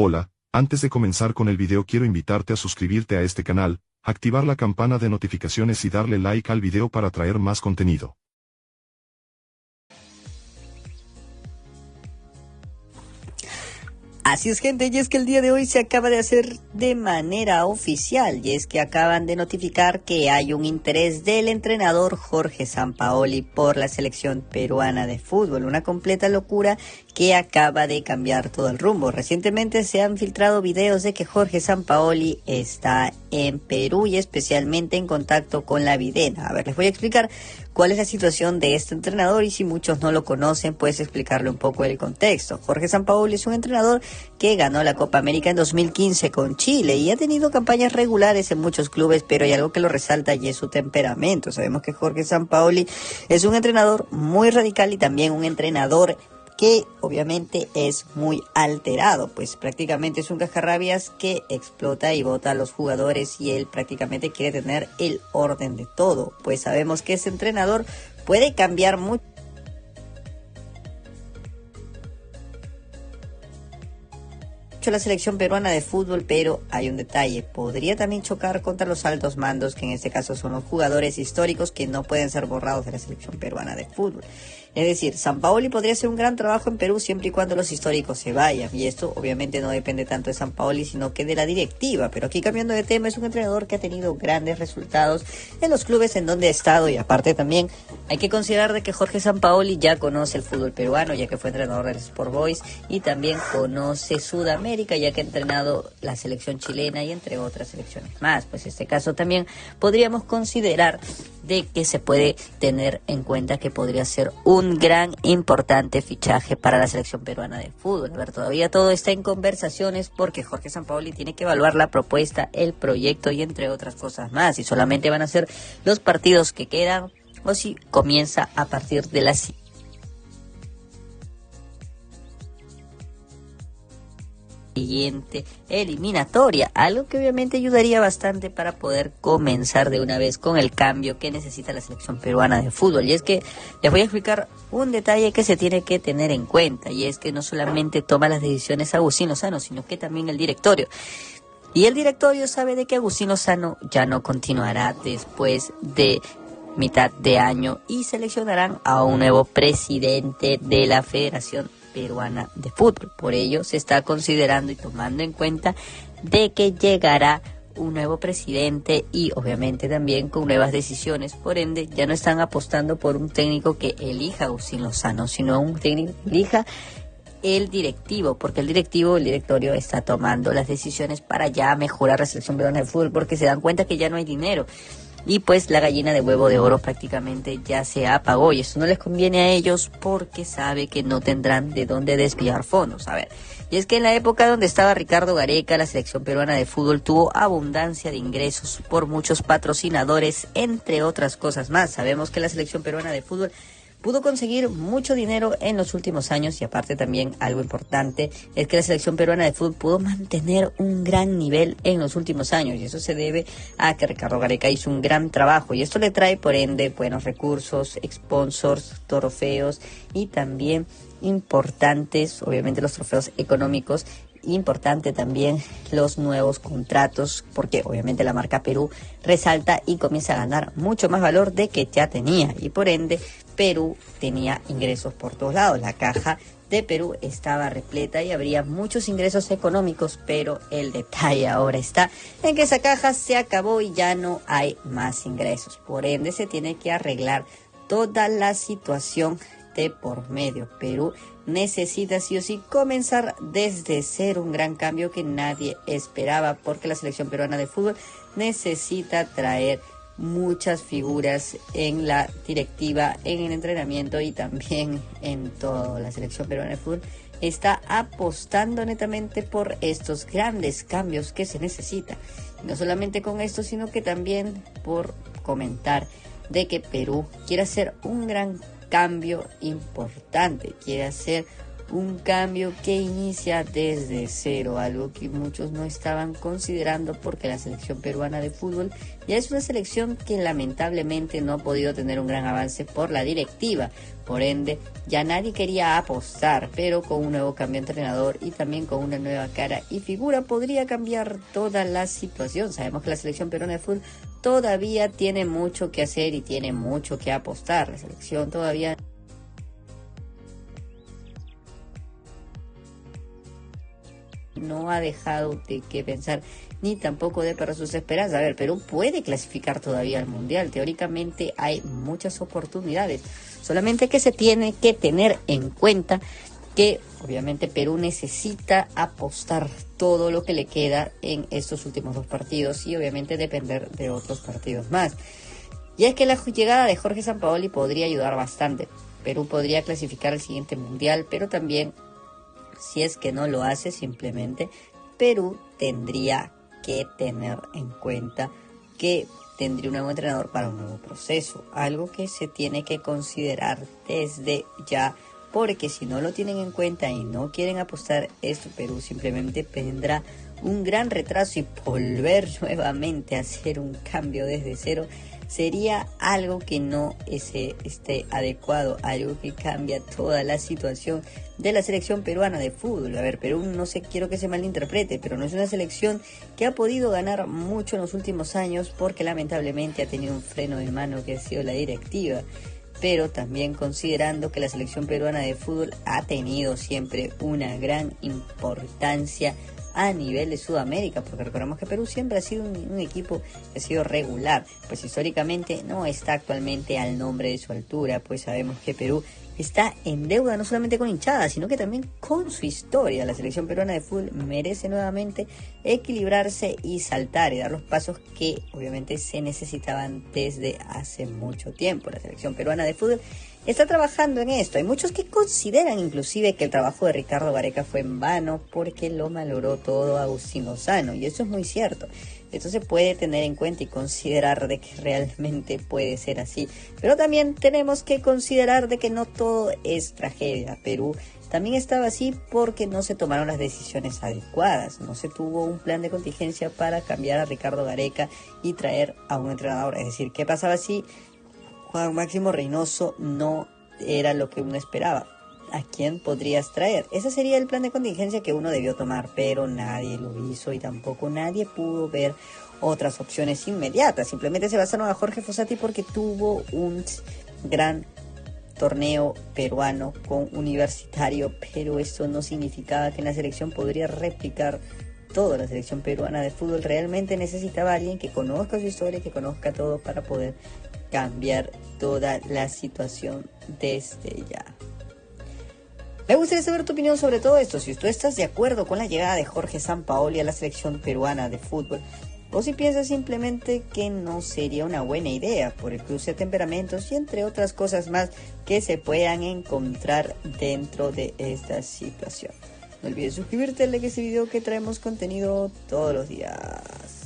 Hola, antes de comenzar con el video quiero invitarte a suscribirte a este canal, activar la campana de notificaciones y darle like al video para traer más contenido. Así es, gente, y es que el día de hoy se acaba de hacer de manera oficial, y es que acaban de notificar que hay un interés del entrenador Jorge Sampaoli por la selección peruana de fútbol, una completa locura que acaba de cambiar todo el rumbo. Recientemente se han filtrado videos de que Jorge Sampaoli está en Perú y especialmente en contacto con la Videna. A ver, les voy a explicar cuál es la situación de este entrenador y si muchos no lo conocen, pues explicarle un poco el contexto. Jorge Sampaoli es un entrenador que ganó la Copa América en 2015 con Chile y ha tenido campañas regulares en muchos clubes, pero hay algo que lo resalta y es su temperamento. Sabemos que Jorge Sampaoli es un entrenador muy radical y también un entrenador que obviamente es muy alterado, pues prácticamente es un cascarrabias que explota y bota a los jugadores y él prácticamente quiere tener el orden de todo, pues sabemos que ese entrenador puede cambiar mucho la selección peruana de fútbol, pero hay un detalle: podría también chocar contra los altos mandos, que en este caso son los jugadores históricos que no pueden ser borrados de la selección peruana de fútbol. Es decir, Sampaoli podría hacer un gran trabajo en Perú siempre y cuando los históricos se vayan, y esto obviamente no depende tanto de Sampaoli sino que de la directiva. Pero aquí, cambiando de tema, es un entrenador que ha tenido grandes resultados en los clubes en donde ha estado, y aparte también hay que considerar de que Jorge Sampaoli ya conoce el fútbol peruano, ya que fue entrenador del Sport Boys, y también conoce Sudamérica, ya que ha entrenado la selección chilena y entre otras selecciones más. Pues en este caso también podríamos considerar de que se puede tener en cuenta que podría ser un gran importante fichaje para la selección peruana de fútbol. A ver, todavía todo está en conversaciones porque Jorge Sampaoli tiene que evaluar la propuesta, el proyecto y entre otras cosas más, y solamente van a ser los partidos que quedan o si comienza a partir de las siguiente eliminatoria, algo que obviamente ayudaría bastante para poder comenzar de una vez con el cambio que necesita la selección peruana de fútbol. Y es que les voy a explicar un detalle que se tiene que tener en cuenta, y es que no solamente toma las decisiones Agustín Lozano, sino que también el directorio. Y el directorio sabe de que Agustín Lozano ya no continuará después de mitad de año y seleccionarán a un nuevo presidente de la Federación Peruana de Fútbol. Por ello se está considerando y tomando en cuenta de que llegará un nuevo presidente y obviamente también con nuevas decisiones. Por ende, ya no están apostando por un técnico que elija Agustín Lozano, sino un técnico que elija el directivo, porque el directorio está tomando las decisiones para ya mejorar la selección peruana de fútbol, porque se dan cuenta que ya no hay dinero. Y pues la gallina de huevo de oro prácticamente ya se apagó, y eso no les conviene a ellos porque sabe que no tendrán de dónde desviar fondos. A ver, y es que en la época donde estaba Ricardo Gareca, la selección peruana de fútbol tuvo abundancia de ingresos por muchos patrocinadores, entre otras cosas más. Sabemos que la selección peruana de fútbol pudo conseguir mucho dinero en los últimos años, y aparte también algo importante es que la selección peruana de fútbol pudo mantener un gran nivel en los últimos años, y eso se debe a que Ricardo Gareca hizo un gran trabajo, y esto le trae por ende buenos recursos, sponsors, trofeos y también importantes, obviamente los trofeos económicos. Importante también los nuevos contratos, porque obviamente la marca Perú resalta y comienza a ganar mucho más valor de que ya tenía, y por ende Perú tenía ingresos por todos lados. La caja de Perú estaba repleta y habría muchos ingresos económicos, pero el detalle ahora está en que esa caja se acabó y ya no hay más ingresos. Por ende se tiene que arreglar toda la situación de por medio. Perú necesita sí o sí comenzar desde cero, un gran cambio que nadie esperaba, porque la selección peruana de fútbol necesita traer muchas figuras en la directiva, en el entrenamiento y también en toda la selección peruana de fútbol. Está apostando netamente por estos grandes cambios que se necesita. Y no solamente con esto, sino que también por comentar de que Perú quiere hacer un gran cambio importante, quiere hacer un cambio que inicia desde cero, algo que muchos no estaban considerando porque la selección peruana de fútbol ya es una selección que lamentablemente no ha podido tener un gran avance por la directiva. Por ende, ya nadie quería apostar, pero con un nuevo cambio de entrenador y también con una nueva cara y figura podría cambiar toda la situación. Sabemos que la selección peruana de fútbol todavía tiene mucho que hacer y tiene mucho que apostar. La selección todavía no ha dejado de qué pensar ni tampoco de perder sus esperanzas. A ver, Perú puede clasificar todavía al Mundial. Teóricamente hay muchas oportunidades. Solamente que se tiene que tener en cuenta que obviamente Perú necesita apostar todo lo que le queda en estos últimos 2 partidos y obviamente depender de otros partidos más. Y es que la llegada de Jorge Sampaoli podría ayudar bastante. Perú podría clasificar al siguiente Mundial, pero también, si es que no lo hace, simplemente Perú tendría que tener en cuenta que tendría un nuevo entrenador para un nuevo proceso, algo que se tiene que considerar desde ya, porque si no lo tienen en cuenta y no quieren apostar esto, Perú simplemente tendrá un gran retraso y volver nuevamente a hacer un cambio desde cero sería algo que no esté adecuado, algo que cambia toda la situación de la selección peruana de fútbol. A ver, Perú, no sé, quiero que se malinterprete, pero no es una selección que ha podido ganar mucho en los últimos años porque lamentablemente ha tenido un freno de mano que ha sido la directiva. Pero también considerando que la selección peruana de fútbol ha tenido siempre una gran importancia a nivel de Sudamérica, porque recordemos que Perú siempre ha sido un equipo que ha sido regular, pues históricamente no está actualmente al nombre de su altura, pues sabemos que Perú está en deuda no solamente con hinchadas, sino que también con su historia. La selección peruana de fútbol merece nuevamente equilibrarse y saltar y dar los pasos que obviamente se necesitaban desde hace mucho tiempo. La selección peruana de fútbol está trabajando en esto. Hay muchos que consideran inclusive que el trabajo de Ricardo Gareca fue en vano porque lo malogró todo Agustín Lozano, y eso es muy cierto. Esto se puede tener en cuenta y considerar de que realmente puede ser así. Pero también tenemos que considerar de que no todo es tragedia. Perú también estaba así porque no se tomaron las decisiones adecuadas. No se tuvo un plan de contingencia para cambiar a Ricardo Gareca y traer a un entrenador. Es decir, ¿qué pasaba si Juan Máximo Reynoso no era lo que uno esperaba? ¿A quién podrías traer? Ese sería el plan de contingencia que uno debió tomar, pero nadie lo hizo y tampoco nadie pudo ver otras opciones inmediatas. Simplemente se basaron a Jorge Fossati porque tuvo un gran torneo peruano con Universitario, pero eso no significaba que en la selección podría replicar todo. La selección peruana de fútbol realmente necesitaba a alguien que conozca su historia, que conozca todo para poder cambiar toda la situación desde ya. Me gustaría saber tu opinión sobre todo esto, si tú estás de acuerdo con la llegada de Jorge Sampaoli a la selección peruana de fútbol, o si piensas simplemente que no sería una buena idea por el cruce de temperamentos y entre otras cosas más que se puedan encontrar dentro de esta situación. No olvides suscribirte, like este video que traemos contenido todos los días.